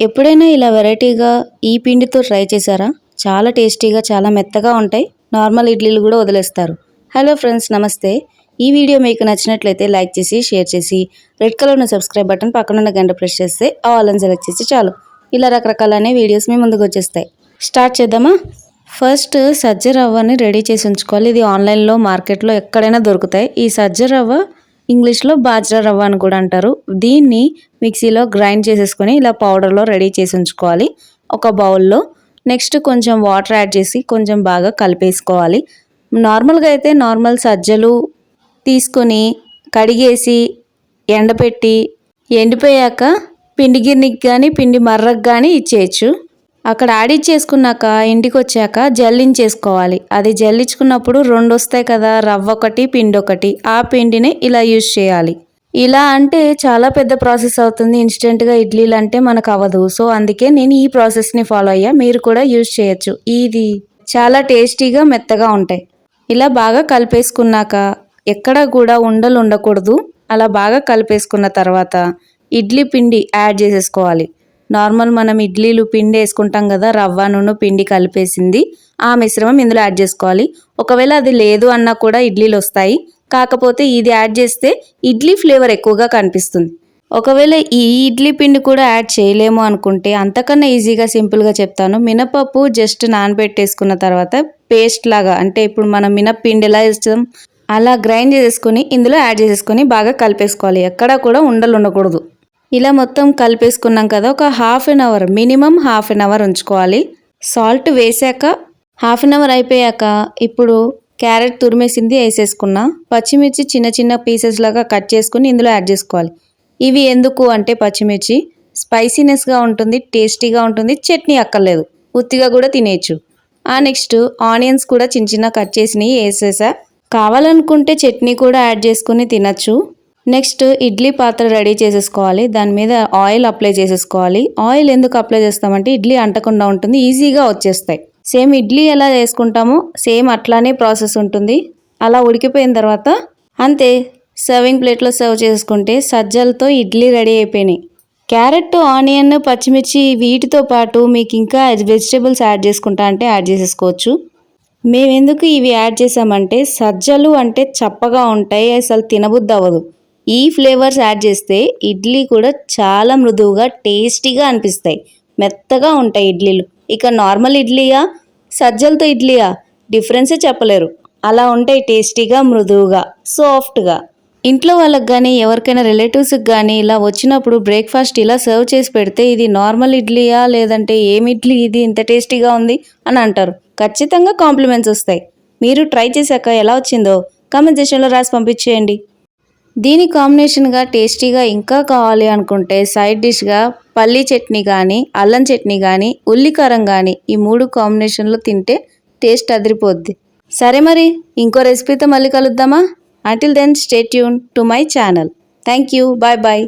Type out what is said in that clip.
ఎప్పుడైనా ఇలా వెరైటీగా ఈ పిండితో ట్రై చేశారా? చాలా టేస్టీగా, చాలా మెత్తగా ఉంటాయి. నార్మల్ ఇడ్లీలు కూడా వదిలేస్తారు. హలో ఫ్రెండ్స్, నమస్తే. ఈ వీడియో మీకు నచ్చినట్లయితే లైక్ చేసి, షేర్ చేసి, రెడ్ కలర్ను సబ్స్క్రైబ్ బటన్ పక్కనున్న గంట ప్రెస్ చేస్తే ఆల్ అని సెలెక్ట్ చేసి చాలు. ఇలా రకరకాలనే వీడియోస్ మీ ముందుకు వచ్చేస్తాయి. స్టార్ట్ చేద్దామా? ఫస్ట్ సజ్జ రవ్వని రెడీ చేసి ఉంచుకోవాలి. ఇది ఆన్లైన్లో, మార్కెట్లో ఎక్కడైనా దొరుకుతాయి. ఈ సజ్జ రవ్వ ఇంగ్లీష్లో బాజ్రా రవ్వ అని కూడా అంటారు. దీన్ని మిక్సీలో గ్రైండ్ చేసేసుకొని ఇలా పౌడర్లో రెడీ చేసి ఉంచుకోవాలి ఒక బౌల్లో. నెక్స్ట్ కొంచెం వాటర్ యాడ్ చేసి కొంచెం బాగా కలిపేసుకోవాలి. నార్మల్గా అయితే నార్మల్ సజ్జలు తీసుకొని కడిగేసి ఎండపెట్టి ఎండిపోయాక పిండి గిన్నెకి కానీ పిండి మర్రకు కానీ ఇచ్చేయచ్చు. అక్కడ ఆడిచ్చేసుకున్నాక ఇంటికి వచ్చాక జల్లించేసుకోవాలి. అది జల్లించుకున్నప్పుడు 2 వస్తాయి కదా, రవ్వ ఒకటి పిండి ఒకటి. ఆ పిండిని ఇలా యూజ్ చేయాలి. ఇలా అంటే చాలా పెద్ద ప్రాసెస్ అవుతుంది. ఇన్స్టెంట్గా ఇడ్లీలు అంటే మనకు అవ్వదు. సో అందుకే నేను ఈ ప్రాసెస్ని ఫాలో అయ్యా. మీరు కూడా యూజ్ చేయొచ్చు. ఇది చాలా టేస్టీగా మెత్తగా ఉంటాయి. ఇలా బాగా కలిపేసుకున్నాక ఎక్కడ కూడా ఉండలు ఉండకూడదు. అలా బాగా కలిపేసుకున్న తర్వాత ఇడ్లీ పిండి యాడ్ చేసేసుకోవాలి. నార్మల్ మనం ఇడ్లీలు పిండి వేసుకుంటాం కదా, రవ్వ నూనె పిండి కలిపేసింది ఆ మిశ్రమం ఇందులో యాడ్ చేసుకోవాలి. ఒకవేళ అది లేదు అన్నా కూడా ఇడ్లీలు వస్తాయి. కాకపోతే ఇది యాడ్ చేస్తే ఇడ్లీ ఫ్లేవర్ ఎక్కువగా కనిపిస్తుంది. ఒకవేళ ఈ ఇడ్లీ పిండి కూడా యాడ్ చేయలేము అనుకుంటే అంతకన్నా ఈజీగా సింపుల్గా చెప్తాను. మినపప్పు జస్ట్ నానబెట్టేసుకున్న తర్వాత పేస్ట్ లాగా, అంటే ఇప్పుడు మనం మినప్పిండి ఎలా వేస్తాం అలా గ్రైండ్ చేసుకొని ఇందులో యాడ్ చేసేసుకొని బాగా కలిపేసుకోవాలి. ఎక్కడా కూడా ఉండలు ఉండకూడదు. ఇలా మొత్తం కలిపేసుకున్నాం కదా, ఒక మినిమం హాఫ్ అన్ అవర్ ఉంచుకోవాలి. సాల్ట్ వేసాక హాఫ్ అన్ అవర్ అయిపోయాక ఇప్పుడు క్యారెట్ తురిమేసింది వేసేసుకున్నా. పచ్చిమిర్చి చిన్న చిన్న పీసెస్ లాగా కట్ చేసుకుని ఇందులో యాడ్ చేసుకోవాలి. ఇవి ఎందుకు అంటే పచ్చిమిర్చి స్పైసీనెస్గా ఉంటుంది, టేస్టీగా ఉంటుంది. చట్నీ అక్కర్లేదు, ఉత్తిగా కూడా తినేయచ్చు. నెక్స్ట్ ఆనియన్స్ కూడా చిన్న చిన్న కట్ చేసినవి వేసేసా. కావాలనుకుంటే చట్నీ కూడా యాడ్ చేసుకుని తినచ్చు. నెక్స్ట్ ఇడ్లీ పాత్ర రెడీ చేసేసుకోవాలి. దాని మీద ఆయిల్ అప్లై చేసేసుకోవాలి. ఆయిల్ ఎందుకు అప్లై చేస్తామంటే ఇడ్లీ అంటకుండా ఉంటుంది, ఈజీగా వచ్చేస్తాయి. సేమ్ ఇడ్లీ ఎలా చేసుకుంటామో సేమ్ అట్లానే ప్రాసెస్ ఉంటుంది. అలా ఉడికిపోయిన తర్వాత అంతే, సర్వింగ్ ప్లేట్లో సర్వ్ చేసుకుంటే సజ్జలతో ఇడ్లీ రెడీ అయిపోయినాయి. క్యారెట్, ఆనియన్, పచ్చిమిర్చి వీటితో పాటు మీకు ఇంకా వెజిటేబుల్స్ యాడ్ చేసుకుంటా అంటే యాడ్ చేసేసుకోవచ్చు. మేము ఎందుకు ఇవి యాడ్ చేసామంటే సజ్జలు అంటే చప్పగా ఉంటాయి, అసలు తినబుద్ధి అవ్వదు. ఈ ఫ్లేవర్స్ యాడ్ చేస్తే ఇడ్లీ కూడా చాలా మృదువుగా టేస్టీగా అనిపిస్తాయి, మెత్తగా ఉంటాయి ఇడ్లీలు. ఇక నార్మల్ ఇడ్లీయా సజ్జలతో ఇడ్లీయా డిఫరెన్సే చెప్పలేరు. అలా ఉంటాయి టేస్టీగా, మృదువుగా, సాఫ్ట్గా. ఇంట్లో వాళ్ళకి కానీ ఎవరికైనా రిలేటివ్స్కి కానీ ఇలా వచ్చినప్పుడు బ్రేక్ఫాస్ట్ ఇలా సర్వ్ చేసి పెడితే ఇది నార్మల్ ఇడ్లీయా లేదంటే ఏమి ఇడ్లీ ఇది ఇంత టేస్టీగా ఉంది అని అంటారు. ఖచ్చితంగా కాంప్లిమెంట్స్ వస్తాయి. మీరు ట్రై చేశాక ఎలా వచ్చిందో కామెంట్ సెక్షన్లో రాసి పంపించేయండి. దీని కాంబినేషన్గా టేస్టీగా ఇంకా కావాలి అనుకుంటే సైడ్ డిష్గా పల్లీ చట్నీ కానీ, అల్లం చట్నీ కానీ, ఉల్లికారం కానీ ఈ 3 కాంబినేషన్లో తింటే టేస్ట్ అదిరిపోద్ది. సరే మరి ఇంకో రెసిపీతో మళ్ళీ కలుద్దామా? Until then, stay tuned to my channel. Thank you. Bye bye.